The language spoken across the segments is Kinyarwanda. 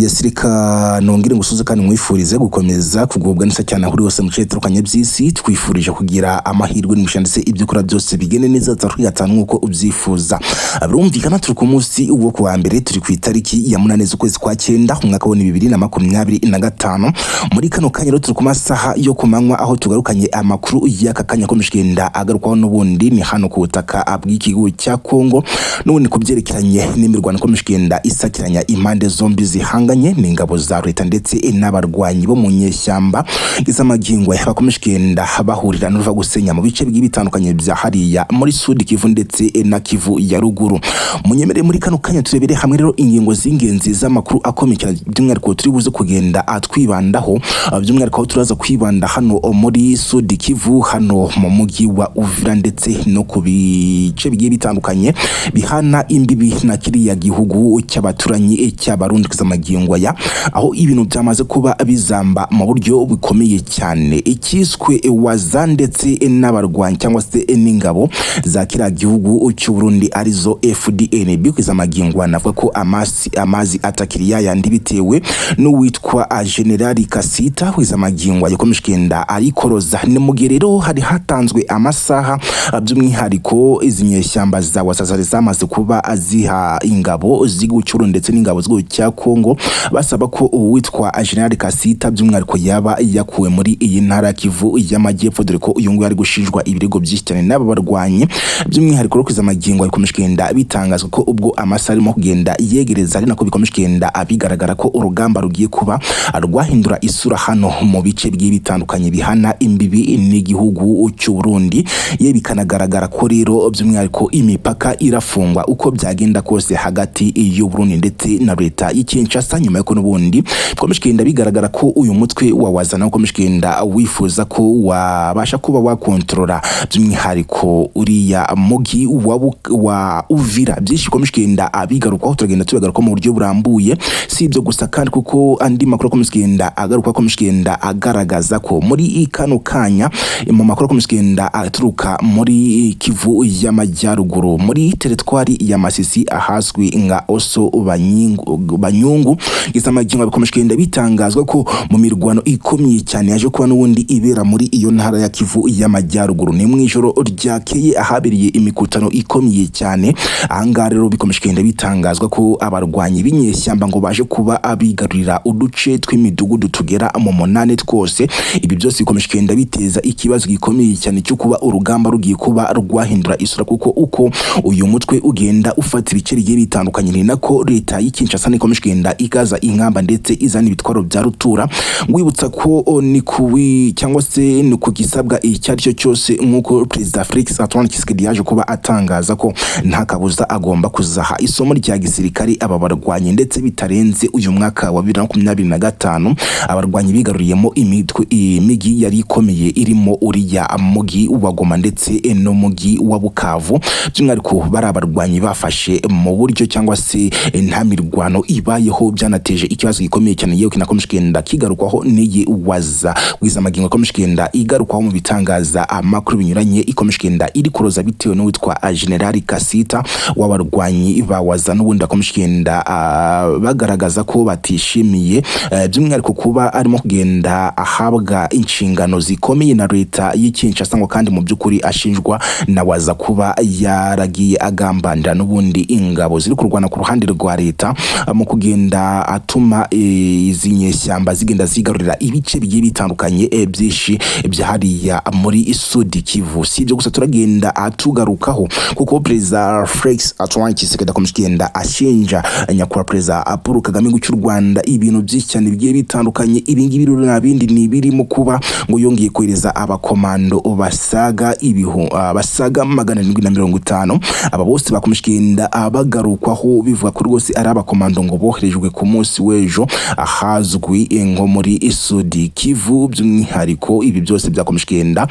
Yasirika nongere ngusuze kandi mwifurize gukomeza kugubwa neza cyane aho hose mu cye turukanye by'isi twifurije kugira amahirwe n'umushandise ibyo kora byose bigene neza tarwigatana nkuko ubyifuza. Birumvikana turi ku munsi wo kuwa mbere turi ku itariki ya 8 z'ukwezi kwa 9 umwaka wa 2025 muri kano kanya rero turi ku masaha yo kumanywa aho tugarukanye amakuru y'aka kanya komishikenda agarukwaho n'ubundi ni hano ku butaka abw'ikigo cya Kongo n'ubundi kubyerekeranye n'imirwano komishikenda isakiranya impande zombi zihanganye n'ingabo za leta ndetse n'abarwanyi bo mu nyeshyamba izamagingo y'abakomishikenda bahurira n'uva gusenya mu bice by'ibitandukanye bya hariya muri Sud Kivu ndetse na Kivu ya ruguru. Munyemere muri kano kanya turebere hamwe rero ingingo z'ingenzi z'amakuru akomeye by'umwihariko turi buze kugenda atwibandaho by'umwihariko turaza kwibanda hano muri Sud Kivu hano mu mujyi wa Uvira ndetse no ku bice bigiye bitandukanye bihana imbibi na kiriya gihugu cy'abaturanyi cy'abarundi kizamagingo ya aho ibintu byamaze kuba bizamba mu buryo bukomeye cyane. Ikiswe waza ndetse n'abarwanyi cyangwa se n'ingabo za kiriya gihugu cy'u Burundi arizo FDNB kizamagingo navuga ko amazi atakiriya yandi bitewe n'uwitwa General Kasita kizamagingo yakomishikenda arikoroza ne mugerero hari hatanzwe amasaha by'umwihariko izinyeshyamba za wasazare zamaze kuba aziha ingabo zigucuru ndetse n'ingabo z'u cya Kongo basaba ko uwitwa General Kasita by'umwihariko yaba yakuwe muri iyi ntara Kivu y'amajyepfo dore ko uyu nguyu ari gushijwa ibirego byinshi cyane n'aba barwanyi by'umwihariko kizamagingo yakomishikenda bitangazwa ko ubwo amasaha arimo kugenda yegereza ari nako bikomishikenda abigaragara ko urugamba rugiye kuba rwahindura isura hano mu bice by'ibitandukanye bihana imbibi n'igihugu cy'u Burundi ye bikanagaragara ko rero by'umwihariko imipaka irafungwa uko byagenda kose hagati y'u Burundi ndetse na leta y'Kinshasa nyuma y'uko n'ubundi komishikenda bigaragara ko uyu mutwe wawazana komishikenda wifuza ko wabasha kuba wakontrola by'umwihariko uriya mugi wa Uvira byinshi komishikenda abigarukaho turagenda tubagaruka mu buryo burambuye si ibyo gusa kandi kuko andi makuru komishikenda agaruka komishikenda agaragaza ko muri Kano Kanya mu makuru komishikenda aturuka muri Kivu y'amajyaruguru muri teritwari ya Masisi ahazwi nga Oso Banyungu gizamagingo bikomishikenda bitangazwa ko mu mirwano ikomeye cyane yaje kuba n'ubundi ibera muri iyo ntara ya Kivu y'amajyaruguru ni mu ijoro ryakeye ahaberiye imikutano ikomeye cyane ahangaha rero bikomishikenda bitangazwa ko abarwanyi b'inyeshyamba ngo baje kuba abigarurira uduce tw'imidugudu tugera mu 8 twose. Ibi byose bikomishikenda biteza ikibazo gikomeye cyane cyo kuba urugamba rugiye kuba rwahindura isura kuko uko uyu mutwe ugenda ufata ibice bigiye bitandukanye ni nako leta y'Kinshasa nikomishikenda ikaza inkamba ndetse izana ibitwaro bya rutura ngwibutsa ko ni kuwi cyangwa se ni kugisabwa icyari cyo cyose nkuko President Felix Antoine Tshisekedi yaje kuba atangaza ko nta kabuza agomba kuzaha isomo rya gisirikari aba barwanyi ndetse bitarenze uyu mwaka wa 2025 abarwanyi bigaruriyemo imigi yari ikomeye irimo uriya mugi wa Goma ndetse no mugi wa Bukavu by'umwihariko bari abarwanyi bafashe mu buryo cyangwa se nta mirwano ibayeho byanateje ikibazo gikomeye cyane yewe kinakomishikenda kigarukwaho n'iyi waza wizamagingo komishikenda igarukwaho mu bitangaza amakuru binyuranye ikomishikenda iri kuroza bitewe n'uwitwa General Kasita w'abarwanyi bawaza n'ubundi akomishikenda bagaragaza ko batishimiye by'umwihariko kuba arimo kugenda ahabwa inshingano zikomeye na leta y'Kinshasa ngo kandi mu by'ukuri ashinjwa na waza kuba yaragiye agambandira n'ubundi ingabo ziri kurwana ku ruhande rwa leta mu kugenda atuma izi nyeshyamba zigenda zigarurira ibice bigiye bitandukanye byinshi byahariya muri Sud Kivu. Si ibyo gusa turagenda atugarukaho kuko President Felix Antoine Tshisekedi komishikenda ashinja nyakura President Paul Kagame cy'u Rwanda ibintu byinshi cyane bigiye bitandukanye ibingibi rero nabindi ni birimo kuba ngo yongeye kohereza abakomando basaga 750 aba bose bakomishikenda abagarukwaho bivuga ko rwose ari abakomando ngo boherejwe ku munsi w'ejo ahazwi ngo muri Sud Kivu by'umwihariko ibi byose byakomishikenda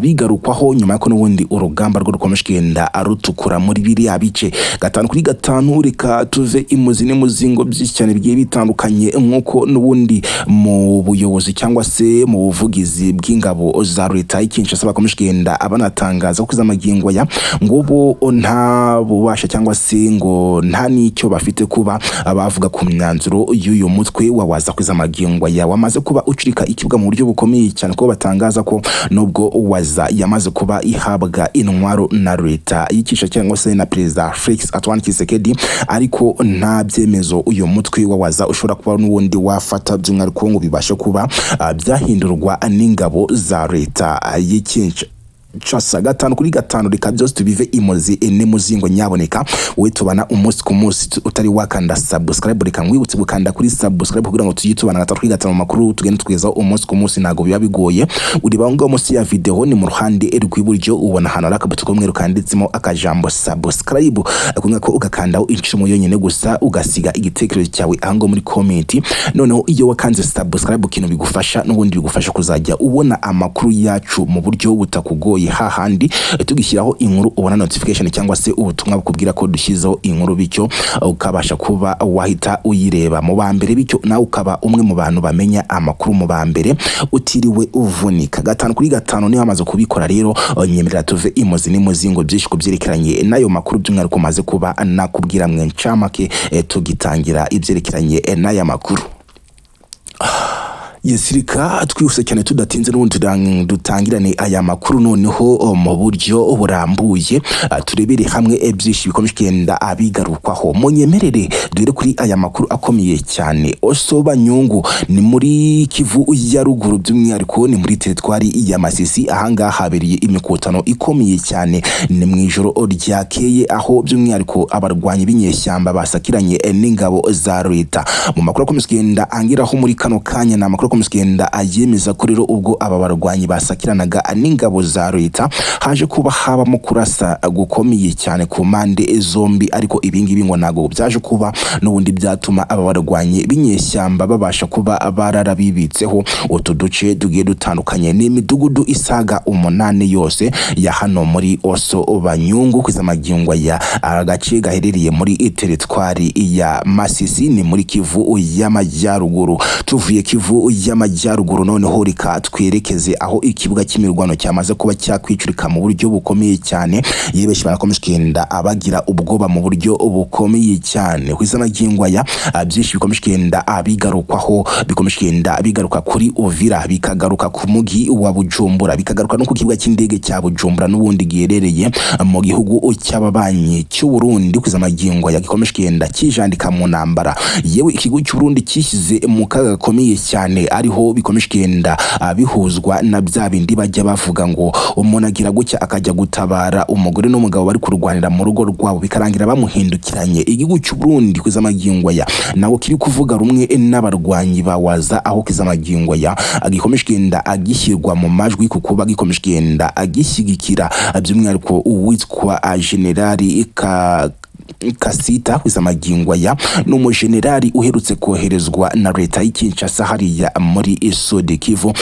bigarukwaho nyuma y'ako n'ubundi urugamba rwo rukomishikenda arutukura muri biriya bice 5-5 reka tuve imuzi n'umuzingo byinshi cyane bigiye bitandukanye nkuko n'ubundi mu buyobozi cyangwa se mu buvugizi bw'ingabo za leta y'Kinshasa bakomishikenda abanatangaza ko kizamagingo ya ngo bo nta bubasha cyangwa se ngo nta nicyo bafite kuba abavuga ku imyanzuro y'uyu mutwe wawaza kwiza magingo ya wamaze kuba ucirika ikibuga mu buryo bukomeye cyane ko batangaza ko nubwo waza yamaze kuba ihabwa intwaro na leta yikisha cyangwa se na Perezida Felix Antoine Tshisekedi, ariko nta byemezo uyu mutwe wawaza ushobora kuba n'ubundi wafata by'umwihariko ngo bibashe kuba byahindurwa n'ingabo za leta y'ikinca Chasa gatanu kuri gatanu reka byose tubive imozi muzingo nyaboneka we tubana umunsi ku munsi utari wakanda subscribe, reka mwibutse gukanda kuri subscribe kugira ngo tujitubana gatatu kuri gatanu makuru tugende twigezaho umunsi ku munsi, nago biba bigoye. uri bango munsi ya video ni mu ruhande rw'iburyo ubona hano rakabuto komwe rukanditsemo akajambo subscribe, akunga ko ugakandaho inshimo yonyene gusa ugasiga igitekerezo cyawe ahango muri comment. Noneho iyo wakanze subscribe kintu bigufasha n'ubundi bigufasha kuzajya ubona amakuru yacu mu buryo butakugoye, hahandi tugishyiraho inkuru ubona notification cyangwa se ubutumwa bukubwira ko dushyizeho inkuru, bityo ukabasha kuba wahita uyireba mu bambere, bityo nawe ukaba umwe mu bantu bamenya amakuru mu bambere utiriwe uvunika. gatanu kuri gatanu niho amaze kubikora rero nyemerera tuve imozi n'umuzingo byinshi kubyerekeranye nayo makuru by'umwihariko maze kuba nakubwira mwe ncamake tugitangira ibyerekeranye n'aya makuru. Yesirika twihuse cyane tudatinze n'ubundi dutangirane aya makuru noneho mu buryo burambuye turebere hamwe byinshi bikomeje kugenda abigarukwaho. Munyemerere dore kuri aya makuru akomeye cyane. Osoba Nyungu ni muri Kivu ya ruguru by'umwihariko ni muri teritwari ya Masisi, ahangaha habereye imikotano ikomeye cyane ni mu ijoro ryakeye, aho by'umwihariko abarwanyi b'inyeshyamba basakiranye n'ingabo za leta. Mu makuru akomeye kugenda angiraho muri kano kanya na makuru muskenda ayemeza ko rero ubwo aba barwanyi basakiranaga n'ingabo za leta haje kuba habamo kurasa gukomeye cyane ku mande zombi, ariko ibingibi ngo nago byaje kuba n'ubundi byatuma aba barwanyi b'inyeshyamba babasha kuba bararabibitseho utuduce tugiye dutandukanye n'imidugudu isaga 8 yose ya hano muri Osoba Nyungu kwiza magingo ya agace gaherereye muri teritwari ya Masisi ni muri Kivu y'Amajyaruguru. Tuvuye Kivu y'Amajyaruguru noneho rika twerekeze aho ikibuga cy'imirwano cyamaze kuba cyakwicurika mu buryo bukomeye cyane, yebeshi barakomeje kugenda abagira ubwoba mu buryo bukomeye cyane kwiza magingo ya byinshi bikomeje kugenda abigarukwaho, bikomeje kugenda bigaruka kuri Uvira, bikagaruka ku mugi wa Bujumbura, bikagaruka no ku kibuga cy'indege cya Bujumbura n'ubundi giherereye mu gihugu cy'ababanyi cy'u Burundi kwiza magingo ya gikomeje kugenda kijandika mu ntambara. Yewe ikigo cy'u Burundi kishyize mu kaga gakomeye cyane, ariho bikomeje kugenda bihuzwa na bya bindi bajya bavuga ngo umuntu agira gucya akajya gutabara umugore n'umugabo bari kurwanira mu rugo rwabo bikarangira bamuhindukiranye. Igihugu cy'u Burundi kwiza magingo ya nawo kiri kuvuga rumwe n'abarwanyi bawaza, aho kwiza magingo ya agikomeje kugenda agishyirwa mu majwi kuko bagikomeje kugenda agishyigikira by'umwihariko uwitwa generali Kasita kwiza magingo ya n'umujenerali uherutse koherezwa na leta y'Kinshasa hariya muri Sud Kivu,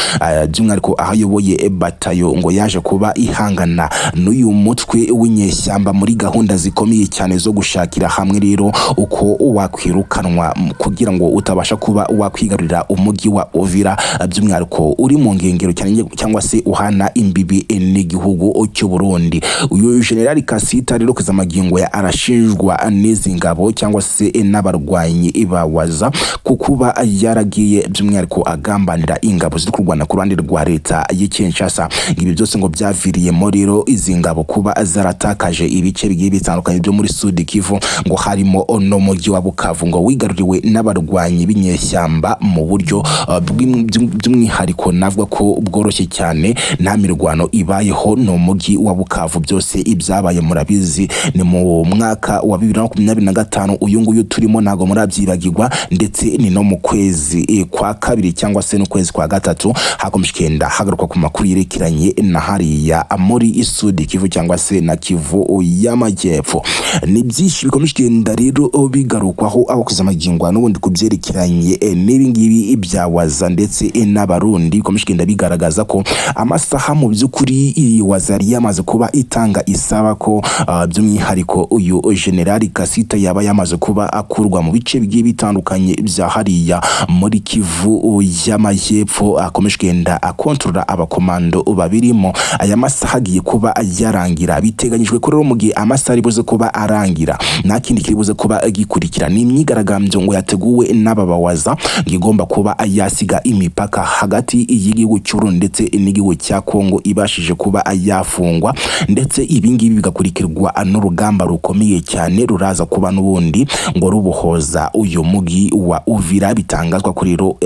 by'umwihariko ahayoboye batayo ngo yaje kuba ihangana n'uyu mutwe w'inyeshyamba muri gahunda zikomeye cyane zo gushakira hamwe rero uko wakwirukanwa kugira ngo utabasha kuba wakwigarurira umugi wa Uvira, by'umwihariko uri mu ngengero cyangwa se uhana imbibi n'igihugu cy'u Burundi. Uyu generali Kasita rero kwiza magingo ya arashinjwa n'izi ngabo cyangwa se n'abarwanyi ibawaza kukuba yaragiye by'umwihariko agambanira ingabo ziri kurwana ku ruhande rwa leta y'Kinshasa. Ibi byose ngo byaviriyemo rero izi ngabo kuba zaratakaje ibice bigiye bitandukanye byo muri Sud Kivu, ngo harimo no mujyi wa Bukavu ngo wigaruriwe n'abarwanyi b'inyeshyamba mu buryo by'umwihariko navuga ko bworoshye cyane, nta mirwano ibayeho no mujyi wa Bukavu. Byose ibyabaye murabizi ni mu mwaka wa 2025 uyu nguyu turimo nago murabyibagirwa, ndetse ni no mu kwezi kwa kabiri cyangwa se no kwezi kwa gatatu hakomeje kugenda hagaruka ku makuru yerekeranye na hariya muri Sud Kivu cyangwa se na Kivu y'Amajyepfo. Ni byinshi bikomeje kugenda rero bigarukwaho aho kwiza magingo n'ubundi kubyerekeranye n'ibingibi ibyawaza ndetse n'abarundi bikomeje kugenda bigaragaza ko amasaha mu by'ukuri wazari yamaze kuba itanga isaba ko by'umwihariko uyu General Kasita yaba yamaze kuba akurwa mu bice bigiye bitandukanye bya hariya muri Kivu y'Amajyepfo, akomeje kugenda akontrola abakomando babirimo. Aya masaha agiye kuba yarangira, biteganyijwe ko rero mu gihe amasaha aribuze kuba arangira nta kindi kiribuze kuba gikurikira ni imyigaragambyo ngo yateguwe n'ababawaza ngigomba kuba yasiga imipaka hagati y'igihugu cy'u Burundi ndetse n'igihugu cya Kongo ibashije kuba yafungwa, ndetse ibingibi bigakurikirwa n'urugamba rukomeye cyane ruraza kuba n'ubundi ngo rubohoza uyu mugi wa Uvira. Bitangazwa kuri rero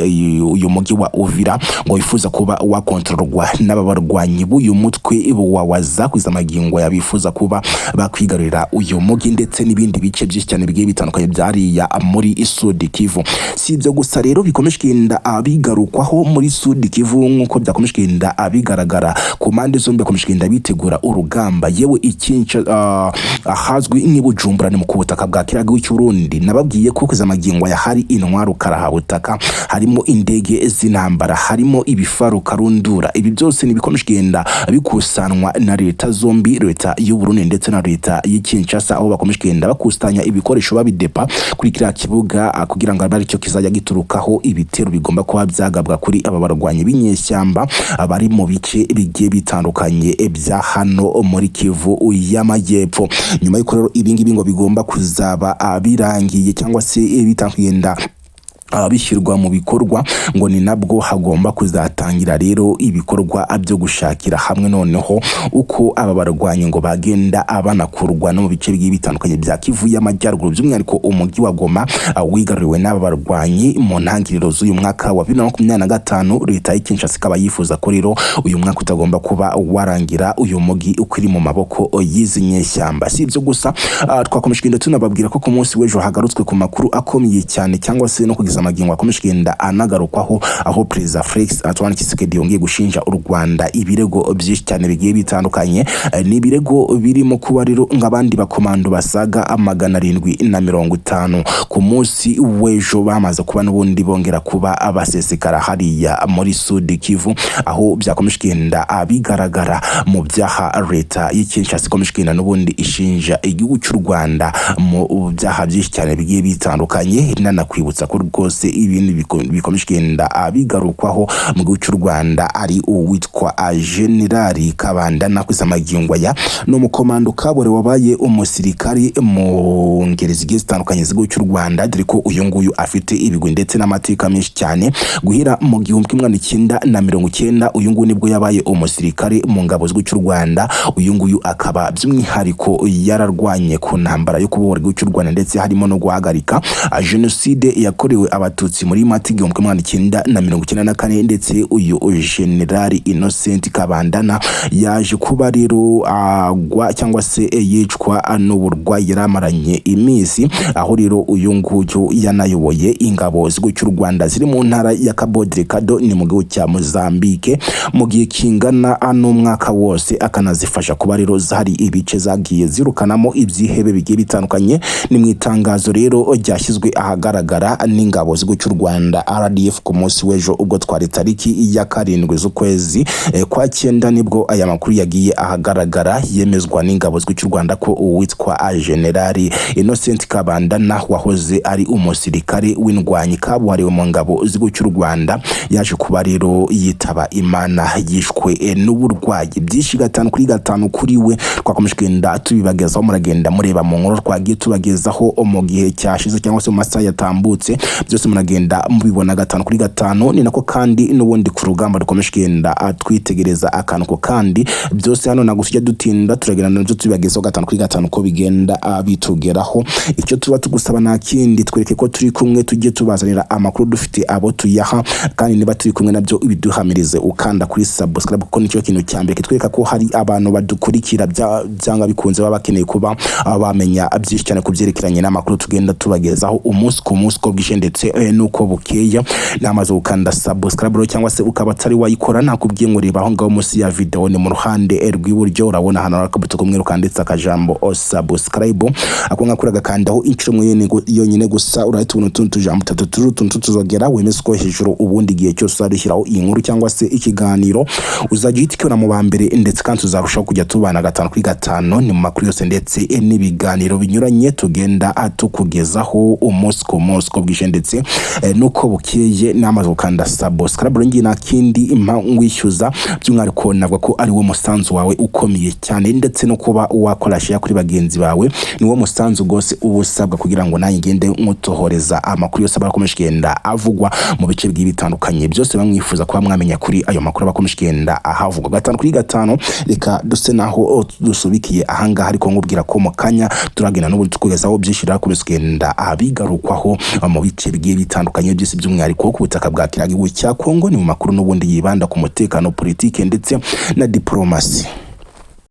uyu mugi wa Uvira ngo wifuza kuba wakontrolwa n'ababarwanyi b'uyu mutwe wawaza kwiza magingo yabifuza kuba bakwigarurira uyu mugi ndetse n'ibindi bice byinshi cyane bigiye bitandukanye byariya muri Sud Kivu. Si ibyo gusa rero bikomeje kugenda abigarukwaho muri Sud Kivu nk'uko byakomeje kugenda abigaragara ku mpande zombi, bakomeje kugenda bitegura urugamba. Yewe ikinca ahazwi nk'Ibujumbura ni mu kubutaka bwa kiraga cy'u Burundi, nababwiye ko kwiza magingo ya hari intwaro karahabutaka, harimo indege z'intambara, harimo ibifaru karundura. Ibi byose ni bikomeje kugenda bikusanwa na leta zombi, leta y'u Burundi ndetse na leta y'Kinshasa, aho bakomeje kugenda bakusanya ibikoresho babidepa kuri kiriya kibuga kugira ngo ari cyo kizajya giturukaho ibitero bigomba kuba byagabwa kuri aba barwanyi b'inyeshyamba abari mu bice bigiye bitandukanye bya hano muri Kivu y'Amajyepfo. Nyuma y'uko rero ibingibi ngo bigomba kuzaba birangiye cyangwa se bitangenda bishyirwa mu bikorwa, ngo ni nabwo hagomba kuzatangira rero ibikorwa byo gushakira hamwe noneho uko aba barwanyi ngo bagenda abanakurwa no mu bice bigiye bitandukanye bya Kivu y'Amajyaruguru, by'umwihariko umujyi wa Goma wigaruriwe n'aba barwanyi mu ntangiriro z'uyu mwaka wa 2025. Leta y'Kinshasa ikaba yifuza ko rero uyu mwaka utagomba kuba warangira uyu mujyi ukiri mu maboko y'izi nyeshyamba. Si ibyo gusa, twakomeje kugenda tunababwira ko ku munsi w'ejo hagarutswe ku makuru akomeye cyane cyangwa se no kugiza amagingo akomeje kugenda anagarukwaho, aho Perezida Felix Antoine Tshisekedi yongeye gushinja u Rwanda ibirego byinshi cyane bigiye bitandukanye. Ni ibirego birimo kuba rero ng'abandi bakomando basaga 750 ku munsi w'ejo bamaze kuba n'ubundi bongera kuba abasesekara hariya muri Sud Kivu, aho byakomeje kugenda bigaragara mu byaha leta y'Kinshasa ikomeje kugenda n'ubundi ishinja igihugu cy'u Rwanda mu byaha byinshi cyane bigiye bitandukanye. Nanakwibutsa ko rwose ibintu bikomeje kugenda bigarukwaho mu gihugu cy'u Rwanda ari uwitwa General Kabandana kwiza magingo ya no mukomando kabore wabaye umusirikari mu ngeri zigiye zitandukanye z'igihugu cy'u Rwanda, dore ko uyu nguyu afite ibigwi ndetse n'amateka menshi cyane. Guhera mu 1990 uyu nguyu nibwo yabaye umusirikari mu ngabo z'igihugu cy'u Rwanda. Uyu nguyu akaba by'umwihariko yararwanye ku ntambara yo kubohora igihugu cy'u Rwanda ndetse harimo no guhagarika jenoside yakorewe abatutsi muri Mata 1994, ndetse uyu General Innocent Kabandana yaje kuba rero agwa cyangwa se yicwa n'uburwayi yaramaranye iminsi, aho rero uyu nguyu yanayoboye ingabo z'igihugu cy'u Rwanda ziri mu ntara ya Cabo Delgado ni mu gihugu cya Mozambique mu gihe kingana n'umwaka wose, akanazifasha kuba rero zari ibice zagiye zirukanamo ibyihebe bigiye bitandukanye. Ni mu itangazo rero ryashyizwe ahagaragara n'ingabo z'igihugu cy'u Rwanda RDF ku munsi w'ejo, ubwo twari tariki ya 7 z'ukwezi kwa 9 nibwo aya makuru yagiye ahagaragara yemezwa n'ingabo z'igihugu cy'u Rwanda ko uwitwa General Innocent Kabandana wahoze ari umusirikare w'indwanyi kabuhariwe mu ngabo z'igihugu cy'u Rwanda yaje kuba rero yitaba Imana yishwe n'uburwayi. Byinshi 5 kuri 5 kuri we twakomeje kugenda tubibagezaho, muragenda mureba mu nkuru twagiye tubagezaho mu gihe cyashize cyangwa se mu masaha yatambutse, byose muragenda mubibona 5 kuri 5. Ni nako kandi n'ubundi ku rugamba dukomeje kugenda twitegereza akantu ko kandi byose hano nagusijya dutinda turagenda nabyo tubibagezaho 5 kuri 5 ko bigenda bitugeraho. Icyo tuba tugusaba nta kindi, twereke ko turi kumwe, tujye tubazanira amakuru dufite abo tuyaha, kandi niba turi kumwe nabyo ibiduhamirize ukanda kuri subscribe, kuko nicyo kintu cyambere kitwereka ko hari abantu badukurikira byanga bikunze baba bakeneye kuba bamenya byinshi cyane kubyerekeranye n'amakuru tugenda tubagezaho umunsi ku munsi ko bwije ndetse ndetse nuko bukeye namaze gukanda subscribe cyangwa se ukaba atari wayikora nakubwiye ngo reba aho ngaho munsi ya video ni mu ruhande rw'iburyo urabona hano akabuto kumwe rukanditse akajambo subscribe ako ngakura gakandaho inshuro mwe yonyine gusa urahita ubona tuntu tujambo tuntu tuzogera wemeze ko hejuru ubundi gihe cyose arishyiraho inkuru cyangwa se ikiganiro uzajya uhita mu bambere ndetse kandi uzarushaho kujya tubana 5 kuri 5 ni mu makuru yose ndetse n'ibiganiro binyuranye tugenda atukugezaho umunsi ku munsi ko bwishe ndetse nuko bukeye namaze gukanda subscribe ngi nakindi impangwishyuza by'umwariko nabwo ko ari wo musanzu wawe ukomeye cyane ndetse no kuba wakoresha kuri bagenzi bawe ni wo musanzu gose ubusabwa kugira ngo nayi ngende mutohoreza amakuru yose abakomeje kugenda avugwa mu bice bitandukanye byose bamwifuza kuba mwamenya kuri ayo makuru abakomeje kugenda ahavugwa 5 kuri 5 reka duse naho dusubikiye ahanga ariko nkubwira ko mu kanya turagenda n'ubundi tukugezaho byishira kuri skenda abigarukwaho mu bice bitandukanye byose by'umwariko ku butaka bwa Kiragi cya Kongo ni mu makuru n'ubundi yibanda ku mutekano politike ndetse na diplomasi.